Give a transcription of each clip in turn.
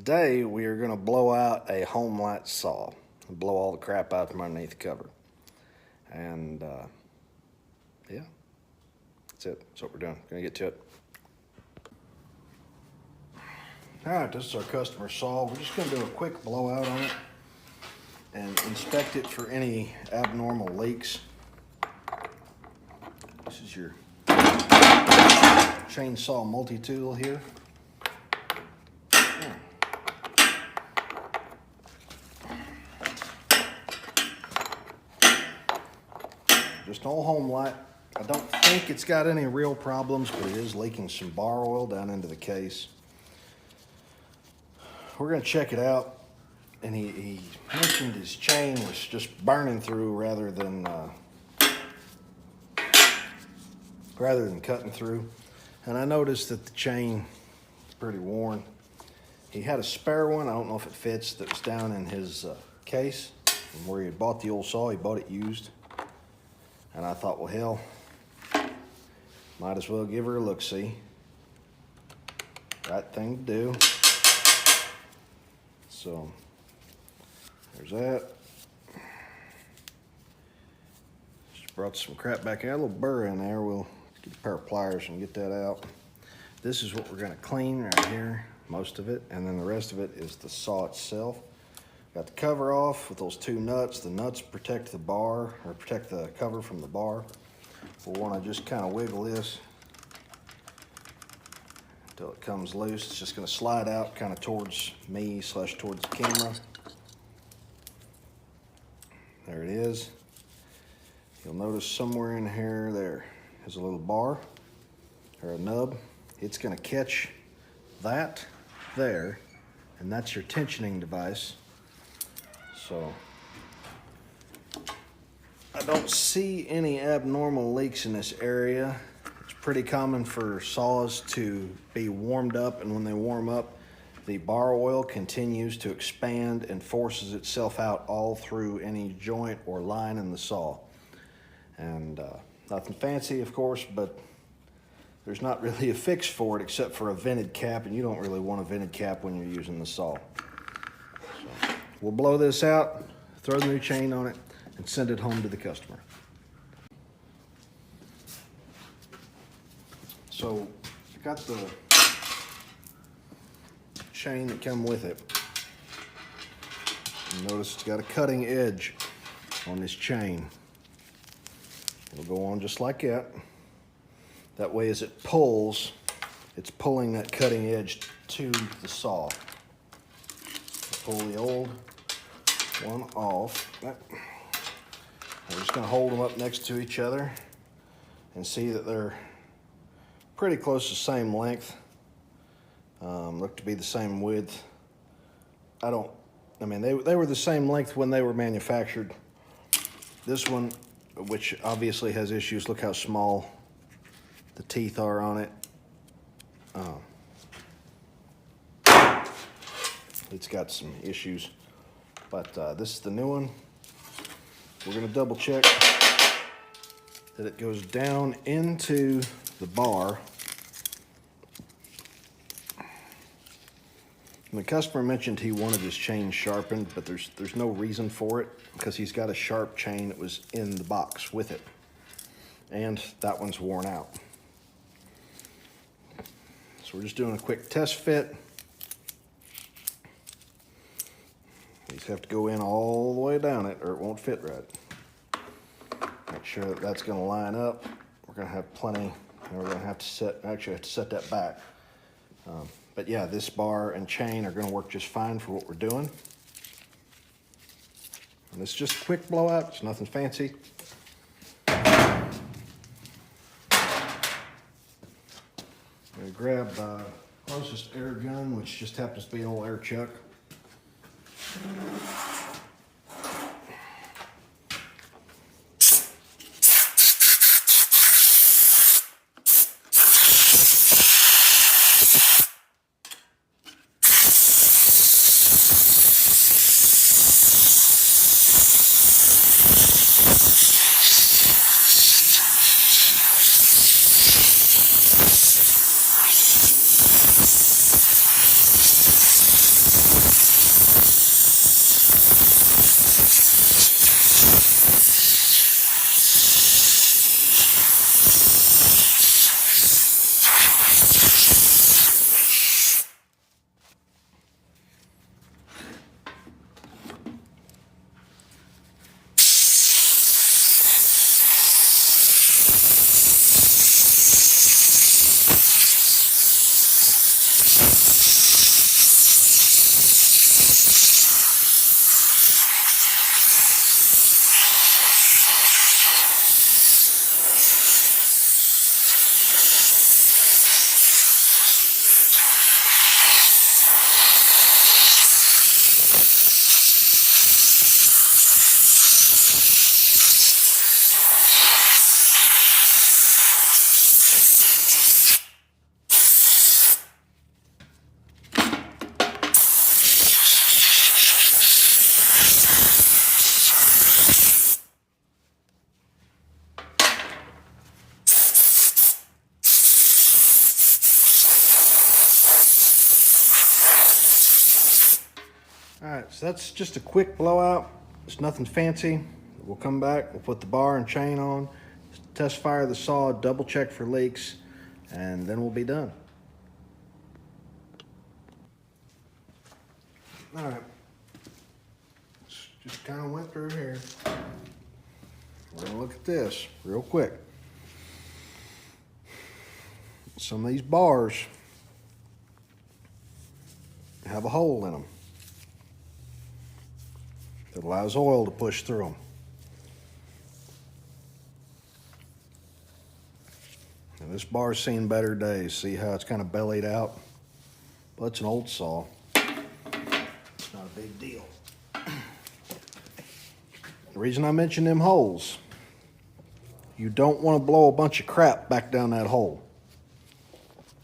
Today we are going to blow out a home light saw and blow all the crap out from underneath the cover. And yeah, that's it. That's what we're doing. Gonna get to it. All right, this is our customer saw. We're just gonna do a quick blowout on it and inspect it for any abnormal leaks. This is your chainsaw multi-tool here. Just an old home light. I don't think it's got any real problems, but it is leaking some bar oil down into the case. We're gonna check it out. And he mentioned his chain was just burning through rather than cutting through. And I noticed that the chain is pretty worn. He had a spare one, I don't know if it fits, that was down in his case. And where he had bought the old saw, he bought it used. And I thought, well, hell, might as well give her a look-see. Right thing to do. So, there's that. Just brought some crap back out, a little burr in there. We'll get a pair of pliers and get that out. This is what we're gonna clean right here, most of it, and then the rest of it is the saw itself. Got the cover off with those two nuts. The nuts protect the bar, or protect the cover from the bar. We'll wanna just kind of wiggle this until it comes loose. It's just gonna slide out kind of towards me / towards the camera. There it is. You'll notice somewhere in here there is a little bar or a nub. It's gonna catch that there, and that's your tensioning device. So I don't see any abnormal leaks in this area. It's pretty common for saws to be warmed up, and when they warm up, the bar oil continues to expand and forces itself out all through any joint or line in the saw. And nothing fancy, of course, but there's not really a fix for it except for a vented cap, and you don't really want a vented cap when you're using the saw. So we'll blow this out, throw the new chain on it, and send it home to the customer. So I got the chain that came with it. You notice it's got a cutting edge on this chain. It'll go on just like that. That way as it pulls, it's pulling that cutting edge to the saw. Pull the old one off. We're just gonna hold them up next to each other and see that they're pretty close to the same length. Look to be the same width. I mean, they were the same length when they were manufactured. This one, which obviously has issues, look how small the teeth are on it. It's got some issues, but this is the new one. We're gonna double check that it goes down into the bar. And the customer mentioned he wanted his chain sharpened, but there's no reason for it because he's got a sharp chain that was in the box with it. And that one's worn out. So we're just doing a quick test fit. You just have to go in all the way down it or it won't fit right. Make sure that that's gonna line up. We're gonna have plenty, and we're gonna have to set that back. But yeah, this bar and chain are gonna work just fine for what we're doing. And it's just a quick blowout, it's nothing fancy. I'm gonna grab the closest air gun, which just happens to be an old air chuck. so that's just a quick blowout. It's nothing fancy. We'll come back, we'll put the bar and chain on, test fire the saw, double check for leaks, and then we'll be done. All right, just kind of went through here. We're gonna look at this real quick. Some of these bars have a hole in them that allows oil to push through them. Now this bar's seen better days. See how it's kind of bellied out? Well, it's an old saw. It's not a big deal. The reason I mention them holes, you don't want to blow a bunch of crap back down that hole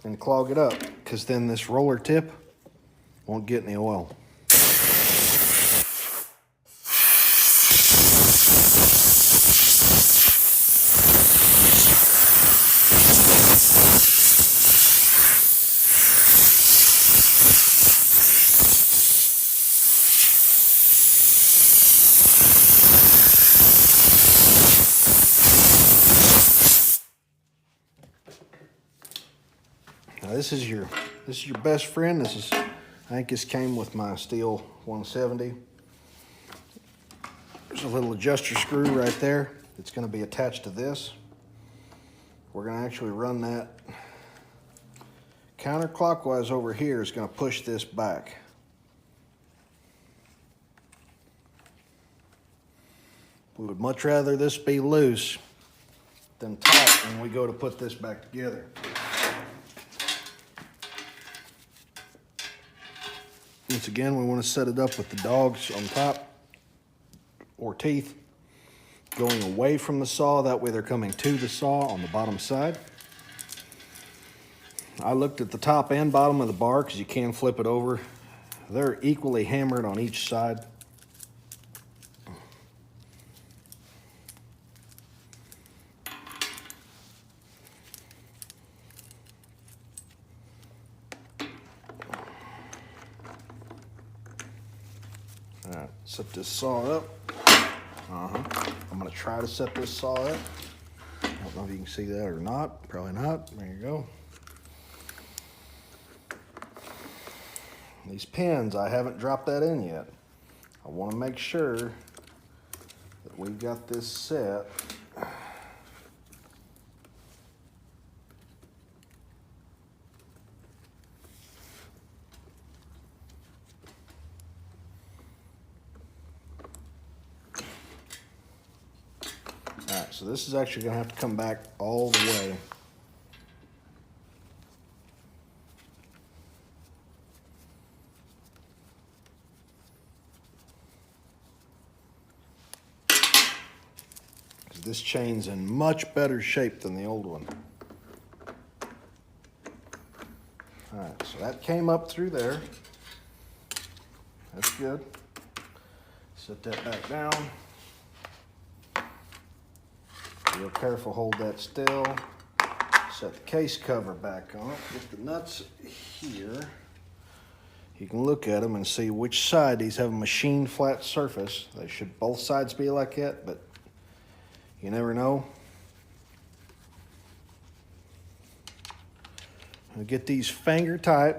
and clog it up, because then this roller tip won't get any oil. Now this is your best friend. I think this came with my steel 170. There's a little adjuster screw right there. It's going to be attached to this. We're going to actually run that counterclockwise over here. Is going to push this back. We would much rather this be loose than tight when we go to put this back together. Once again, we want to set it up with the dogs on top or teeth going away from the saw. That way they're coming to the saw on the bottom side. I looked at the top and bottom of the bar because you can flip it over. They're equally hammered on each side. All right, set this saw up. I'm gonna try to set this saw up. I don't know if you can see that or not. Probably not. There you go. These pins, I haven't dropped that in yet. I want to make sure that we've got this set. Alright, so this is actually going to have to come back all the way. Because this chain's in much better shape than the old one. Alright, so that came up through there. That's good. Set that back down. Real careful, hold that still. Set the case cover back on. Get the nuts here. You can look at them and see which side these have a machined flat surface. They should both sides be like that, but you never know. I'll get these finger tight.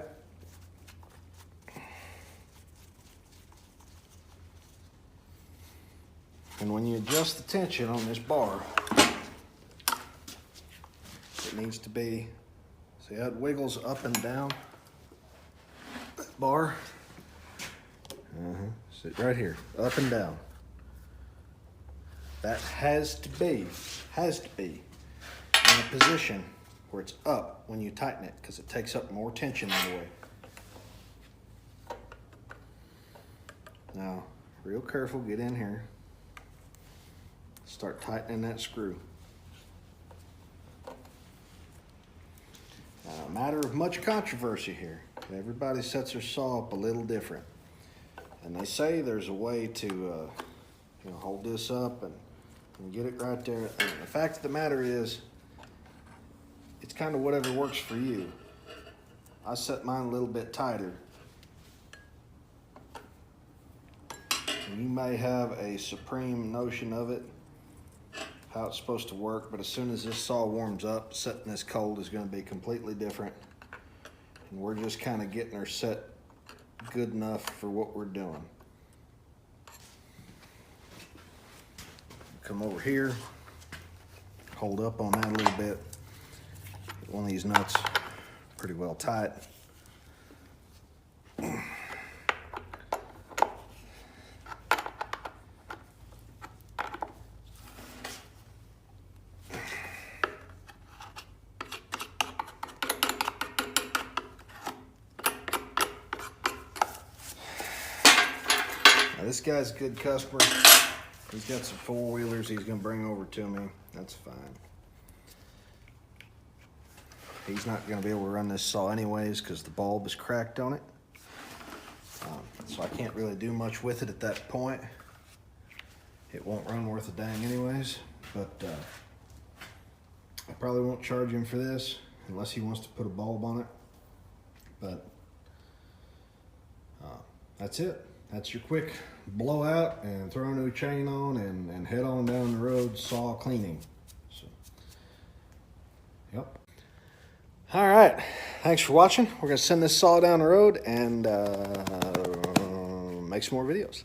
And when you adjust the tension on this bar, it needs to be, see how it wiggles up and down? That bar. Sit right here, up and down. That has to be in a position where it's up when you tighten it, because it takes up more tension that way. Now, real careful, get in here. Start tightening that screw. Now, a matter of much controversy here. Everybody sets their saw up a little different. And they say there's a way to hold this up and get it right there. And the fact of the matter is, it's kind of whatever works for you. I set mine a little bit tighter. you may have a supreme notion of it, how it's supposed to work, but as soon as this saw warms up, setting this cold is going to be completely different. And we're just kind of getting her set good enough for what we're doing. Come over here, hold up on that a little bit. Get one of these nuts pretty well tight. Now this guy's a good customer. He's got some four-wheelers he's going to bring over to me. That's fine. He's not going to be able to run this saw anyways because the bulb is cracked on it. So I can't really do much with it at that point. It won't run worth a dang anyways. But I probably won't charge him for this unless he wants to put a bulb on it. But that's it. That's your quick blowout and throw a new chain on and head on down the road saw cleaning. So, yep. All right. Thanks for watching. We're going to send this saw down the road and make some more videos.